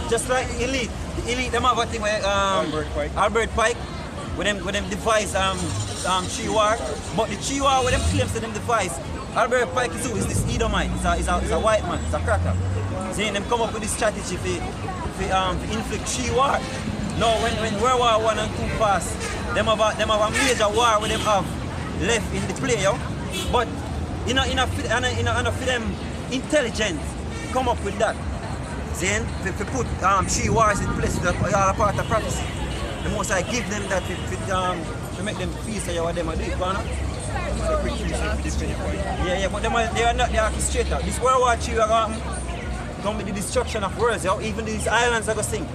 just like the elite them have a thing where Albert Pike, with them device Chi War, but the Chi War with them claims to them device, Albert Pike is this Edomite, it's a white man, it's a cracker. Saying them come up with this strategy for inflict Chi War. Now when World War 1 and 2 pass, them have a major war where them have left in the play, yo. But in a for them intelligence come up with that. Then to put 3 wars in place, all a part of prophecy. The most I give them that to make them feel say what them are doing, yeah, but they are not the orchestrator. This World War 3 come with the destruction of worlds, yo. Even these islands are going to sink.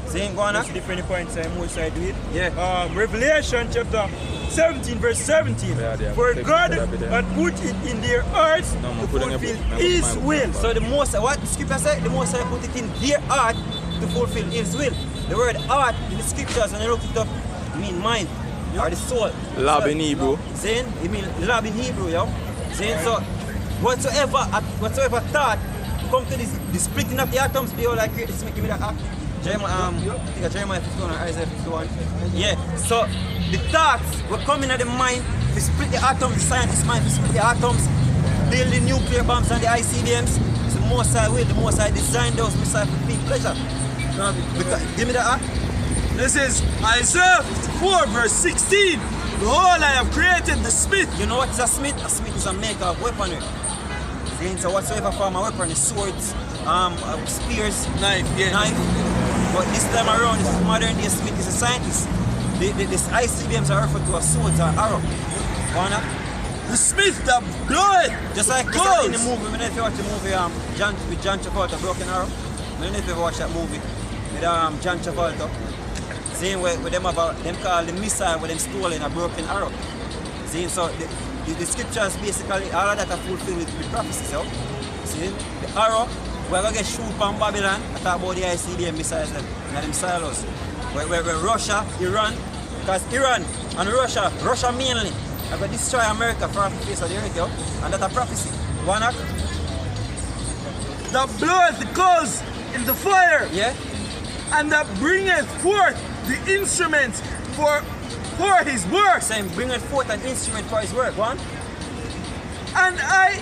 Saying going on? Different points I most I do it. Yeah. Revelation chapter 17 verse 17. For God had put it in their hearts to fulfill His will. So the most, what the scripture said, the most I put it in their heart to fulfill His will. The word heart in the scriptures, when you look it up, it means mind or the soul. Lab in Hebrew. Saying, it means lab in Hebrew, yo. Saying so, whatsoever thought come to the splitting of the atoms, they all like create this, give me that act. Jeremiah 51 or Isaiah 51. Yeah, so the thoughts were coming at the mind to split the atoms, the scientist's mind to split the atoms, build the nuclear bombs and the ICBMs. It's the most I will, the most I designed those missiles for big pleasure. Give me that. This is Isaiah 54 verse 16. Behold, I have created the smith. You know what is a smith? A smith is a maker of weaponry. So whatsoever form of weapon is swords, spears, knife. But this time around, this modern day smith is a scientist. These ICBMs are referred to as swords or arrow. The smith that blood. Just like in the movie, I don't know if you watch the movie with John Travolta, Broken Arrow. I don't know if you ever watched that movie with John Travolta. Same where them call the missile where them stolen a broken arrow. See, so the scriptures basically all of that are fulfilled with prophecies. So, see, the arrow we're gonna get shoot from Babylon. I talk about the ICBM missiles them them silos. Where Russia, Iran, because Iran and Russia mainly are gonna destroy America from the face of the earth, yo. And that's a prophecy. One act. That bloweth the coals in the fire. Yeah. And that bringeth forth the instruments for his work. Saying bringeth forth an instrument for his work, one. And I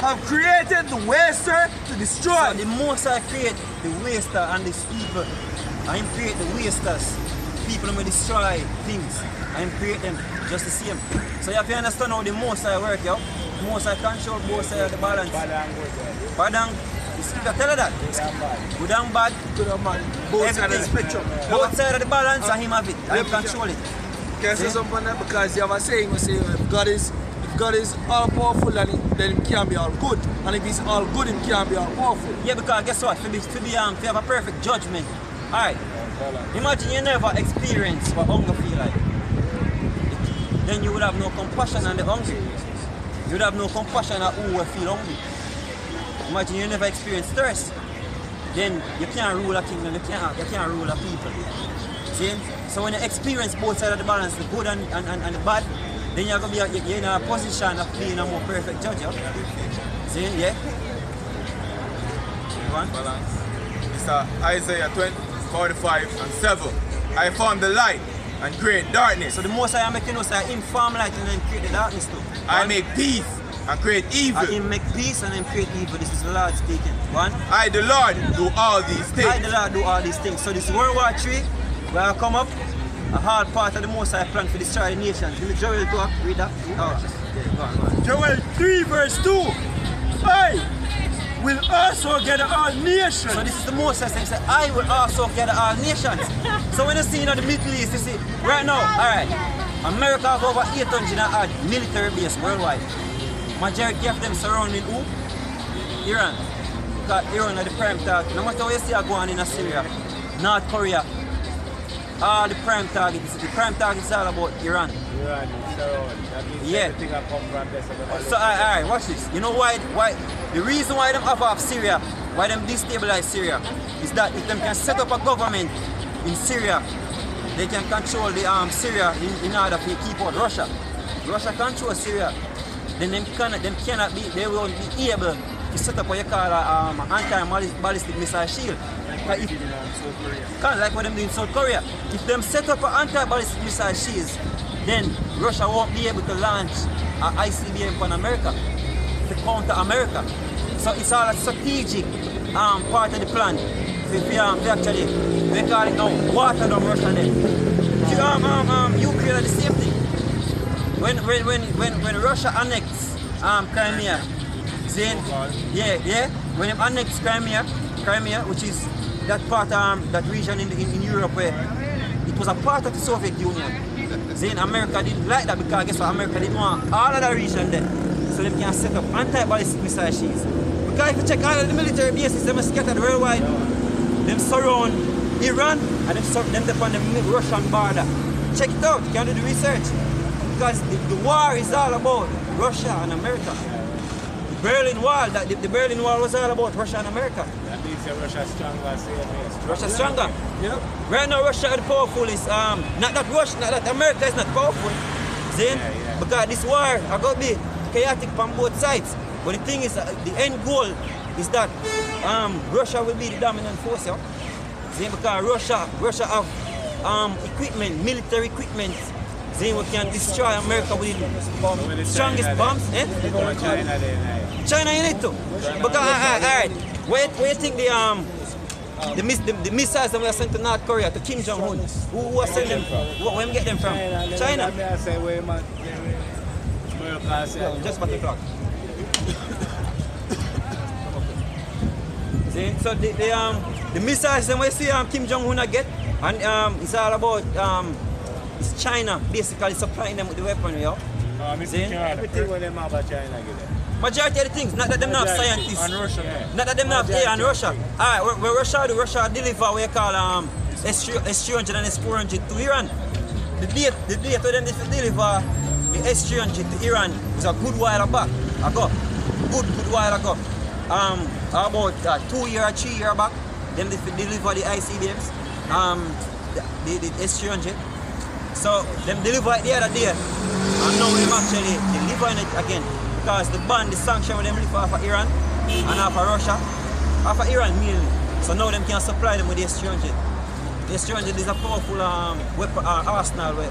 have created the waster to destroy. So the most I create the waster and these people. I create the wasters. People who destroy things. I create them just the same. So you have to understand how the most I work, yo. The most I control both sides of the balance. Bad and the scripture tell you that. Good and bad. Good and bad. Both sides of the spectrum. Both sides of the balance and him have it. I control it. Can I say something on that? Because you have a saying, we say if God is all powerful, then he can't be all good. And if he's all good, he can't be all powerful. Yeah, because guess what? To have a perfect judgment. Alright. Imagine you never experience what hunger feel like. Then you would have no compassion on the hungry. You would have no compassion on who will feel hungry. Imagine you never experience thirst. Then you can't rule a kingdom, you can't rule a people. See? So when you experience both sides of the balance, the good and the bad, then you're going to be in a position of being a more perfect judge. See? Yeah? Balance. Mr. Isaiah 45 and 7. I form the light and create darkness. So the most I am making us I inform light and then create the darkness too. I make peace and create evil. I make peace and then create evil. This is the Lord speaking. One. I the Lord do all these things. I the Lord do all these things. So this World War 3 where I come up, a hard part of the most I plan to destroy the nations. Give me Joel 2, read that. Oh, go on. Joel 3 verse 2. I will also gather all nations. So this is the most I say, I will also gather all nations. So when you see in the Middle East, you see, right now, alright, America have over 800 odd military base worldwide. Majority of them surrounding who? Iran. Because Iran are the prime target. No matter what you see going in Syria, North Korea, all the prime targets. The prime target is all about Iran. Iran is around. That means everything that come from this. So alright, watch this. You know why the reason why them have off Syria, why them destabilize Syria, is that if them can set up a government in Syria, they can control the Syria in order to keep out Russia. Russia controls Syria. Then they won't be able to set up what you call an anti-ballistic missile shield. Kind of like what them do in South Korea. If them set up an anti-ballistic missile shields, then Russia won't be able to launch an ICBM upon America to counter America. So it's all a strategic part of the plan. If we actually, we call it now water down Russia then. Ukraine are the same thing. When Russia annexed Crimea, then when they annexed Crimea, which is that part that region in Europe where it was a part of the Soviet Union. Then America didn't like that because guess what? America didn't want all of that region there. So they can set up anti-ballistic missile shields. Because if you check all of the military bases, them are scattered worldwide. Them surround Iran and them depend on the Russian border. Check it out, you can do the research. Because the war is all about Russia and America. The Berlin Wall was all about Russia and America. That means that Russia stronger, Russia stronger. Yeah. Right now Russia is powerful is not that America is not powerful. See? Because this war is going to be chaotic from both sides. But the thing is the end goal is that Russia will be the dominant force, yeah? See? Because Russia have equipment, military equipment. See, we can destroy America with the strongest bombs. Eh? China in it too. Because alright, where do you think the missiles that we are sent to North Korea, to Kim Jong-un, who was sent them from? Where we get them from? China. Just for the clock. See, so the missiles that we see Kim Jong-un get, and it's all about it's China basically supplying them with the weapon, yo. Everything when them about China give them. Majority of the things, not that them not have scientists. And Russia. Not that them not have and Russia. Alright, where Russia deliver what you call S-300 and S-400 to Iran. The date where them deliver the S-300 to Iran was a good while back. Good while ago. About 2 years or 3 years back, them deliver the ICBMs, the S-300. So them deliver it the other day, and now them actually delivering it again because the sanction when them lift off of Iran and off of Russia, off of Iran mainly. So now them can supply them with the S-300. The S-300 is a powerful weapon arsenal where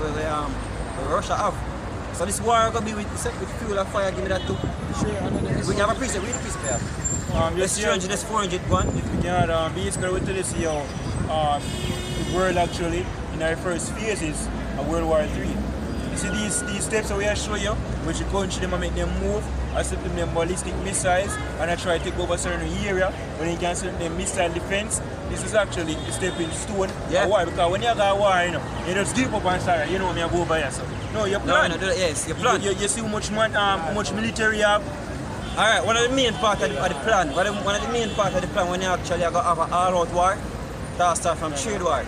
Russia have. So this war gonna be with fuel and fire. Give me that too. Sure. We have a preset. Read the preset there. S-300, S-400, go on. If we can basically we tell you see how the world actually in our first phases of World War III. You see these steps that we are showing you, which the country them make them move, I set them ballistic missiles and I try to take over certain area when you can set them missile defense. This is actually a stepping stone. Yeah. Why? Because when you go war, you just give up and start, you know me I go by yourself. No, you plan. No, yes, you plan. You see how much military you have. Alright, one of the main part of the plan, one of the main part of the plan when you actually have an all-out war, that start from trade war.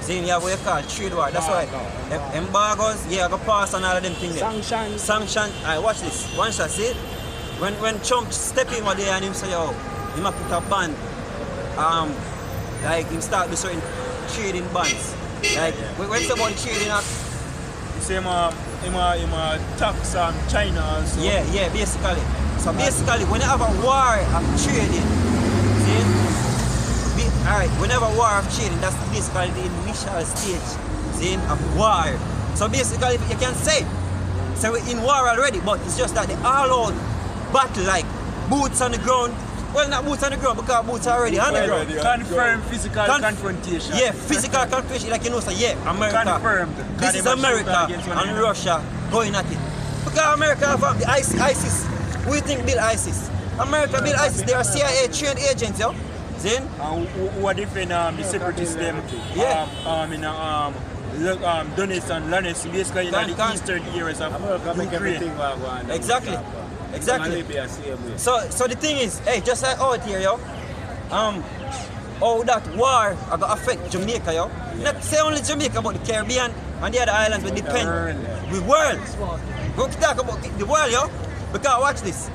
See, you have what you call trade war. That's why embargoes, I go pass and all of them things there. Sanction. Alright, watch this. One shot, see? When Trump step in one day and him say, yo, he might put a ban, like him start with certain trading bans. Like, when someone trading up, you say him tax China also. Yeah, basically. So basically, when you have a war of trading, see? Alright, whenever war of trading, that's basically the initial stage, see, of war. So basically, you can say, so we're in war already, but it's just that the all-out battle, like boots on the ground. Well, not boots on the ground because boots are already on the ground. Confirmed physical confrontation. Yeah, physical confrontation, like you know, say, yeah, America. Confirmed. This is America and Russia going at it. Because America have the ISIS. Who do you think built ISIS? America built ISIS. They are CIA trained agents, yo. Then who are different the separatists them Donetsk and Luhansk, basically in the eastern areas of Ukraine. Exactly. So the thing is, hey, just like out here, yo, how that war are gonna affect Jamaica, yo. Not say only Jamaica, but the Caribbean and the other islands will depend. The world. We'll talk about the world, yo. Because watch this.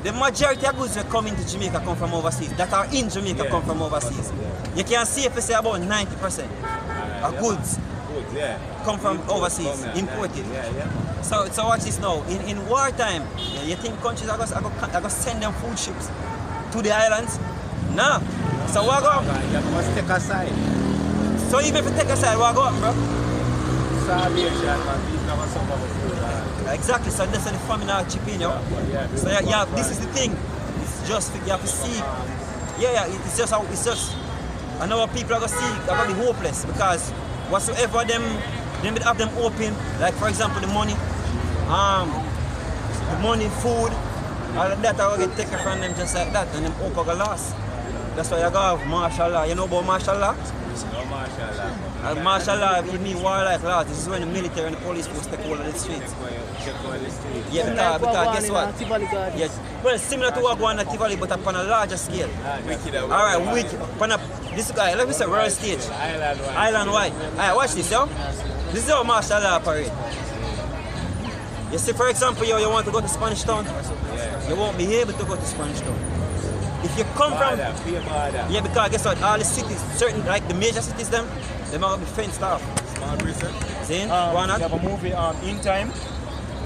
The majority of goods that come into Jamaica come from overseas. That are in Jamaica come from overseas. You can safely say about 90% of goods goods, yeah. come from overseas, imported. Yeah. So watch this now. In wartime, you think countries are going to send them food ships to the islands? No. So what go? You must take a side. So even if you take a side, what go, bro? Starvation, man. People never suffer with food. Exactly. So that's the famine are chip in, yo. So yeah, this is the thing. It's just you have to see. Yeah. It's just I know what people are gonna see are gonna be hopeless because whatsoever them would have them open, like for example the money, food, all of that are gonna get taken from them just like that, and them open gonna last. That's why you gotta have martial law. You know about martial law? No martial law. Martial law, it means warlike law. This is when the military and the police force take hold of the streets. Yeah, because guess what? Yes. Well, similar to what going on at Tivoli, but upon a larger scale. Alright, this guy, let me say world stage. Island wide. Alright, watch this, yo. This is our martial law parade. You see, for example, you want to go to Spanish Town, you won't be able to go to Spanish Town. If you come from, yeah, because guess what, all the cities, certain, like the major cities, them are going to be fenced off. See? Why not? You have a movie In Time.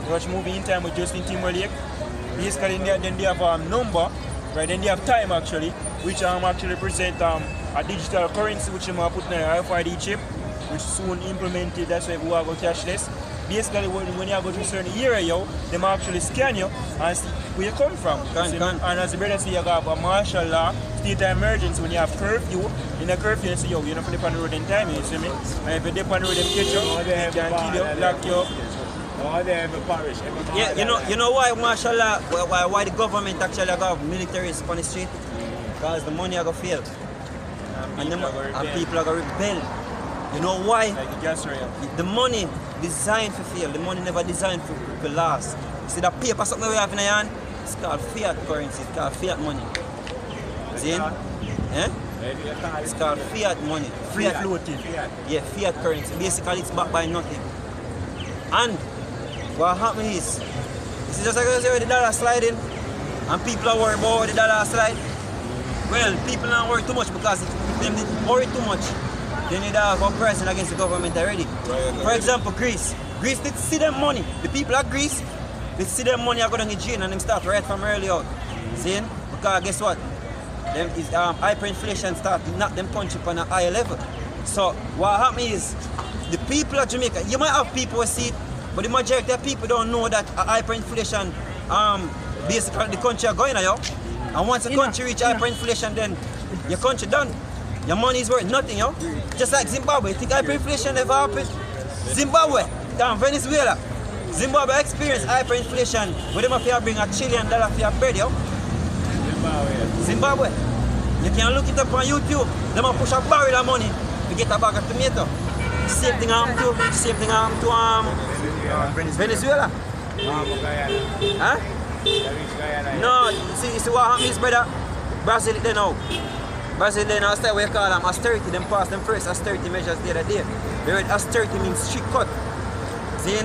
You watch a movie In Time with Justin Timberlake. Basically, then they have a number, right? Then they have time actually, which actually present a digital currency which you put in an RFID chip, which soon implemented. That's why we are going cashless. Basically, when you go to a certain area, they might actually scan you and see where you come from. And as the brother say, you have a martial law, state of emergency. When you have curfew, in a curfew, you say, yo, you're not flip on the road in time, you see me? And if you dip on the road, they catch you, they can kill you, lock you up. Yeah, you know why martial law, why the government actually have militaries on the street? Because the money are going to fail. And people are going to rebel. You know why? Like the gas rail. The money designed for fail. The money never designed for last. See that paper something we have in the hand? It's called fiat currency. It's called fiat money. See? It's called fiat money. Fiat floating. Yeah, fiat currency. Basically, it's backed by nothing. And what happens is, this is just like the dollar sliding, and people are worried about the dollar slide. Well, people don't worry too much because if they worry too much, they need to have uprising against the government already. For example, Greece. Greece did see them money. The people of Greece, they see them money are going to jail and them start right from early out. See? Because guess what? Hyperinflation start to knock them country on a higher level. So what happens is, the people of Jamaica, you might have people who see it, but the majority of people don't know that hyperinflation, basically the country are going now. And once the country reach hyperinflation, then your country done. Your money is worth nothing, yo. Just like Zimbabwe. You think hyperinflation ever happened? Zimbabwe, down Venezuela. Zimbabwe experienced hyperinflation where they have to bring $1 trillion for your bread, yo. Zimbabwe. You can look it up on YouTube. They might push a barrel of money to get a bag of tomato. Same thing happened to Venezuela. Huh? No, you see what happens, brother? Brazil they know. Brazil they know what we call them austerity. Them pass them first austerity measures the other day. The word austerity means strict cut. See?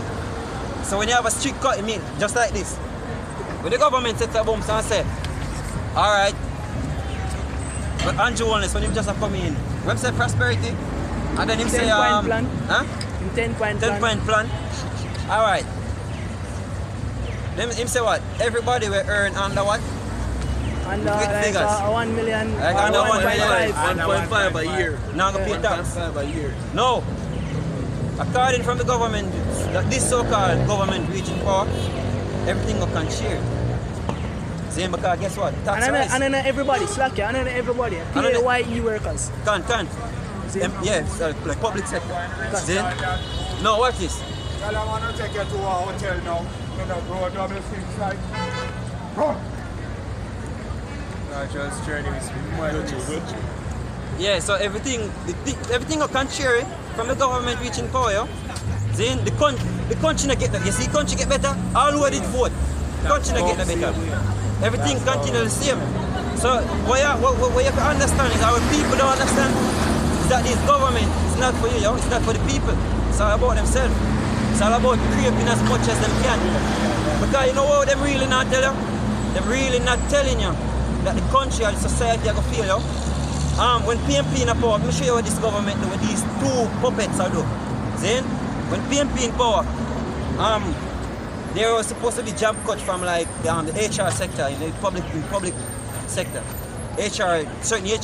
So when you have a strict cut, it means just like this. When the government sets up bumps and say, alright, but Andrew Wallace, when him just come in, when say prosperity, and then him say 10-point plan. Huh? 10-point plan. 10-point plan. Alright. Then him say what? Everybody will earn under what? Under like 1 million. Like under 1.5 a year. Now go pay tax. 1.5 a year. No. According from the government, this so-called government reaching power, everything will can share. Same because guess what? Tax rise. And then everybody, slack ya, and then everybody. PAYE workers. Can. Yeah, like public sector. See? No, watch this. Well, I want to take you to a hotel now. You know, go double things like. Just journey with Yeah, so everything will can share from the government reaching power. Yo. See? The country not get better. You see, country get better. All who did vote, country not get better. Everything continue the same. So what you can understand is our people don't understand is that this government is not for you, yo. It's not for the people. It's all about themselves. It's all about creeping as much as they can. Because you know what them really not tell you? Them really not telling you that the country or the society are going to feel you. When PMP in a power, let me show you what this government do, what these two puppets are do. See? When PNP in power, there was supposed to be job cut from like the HR sector in the public sector. Certain HR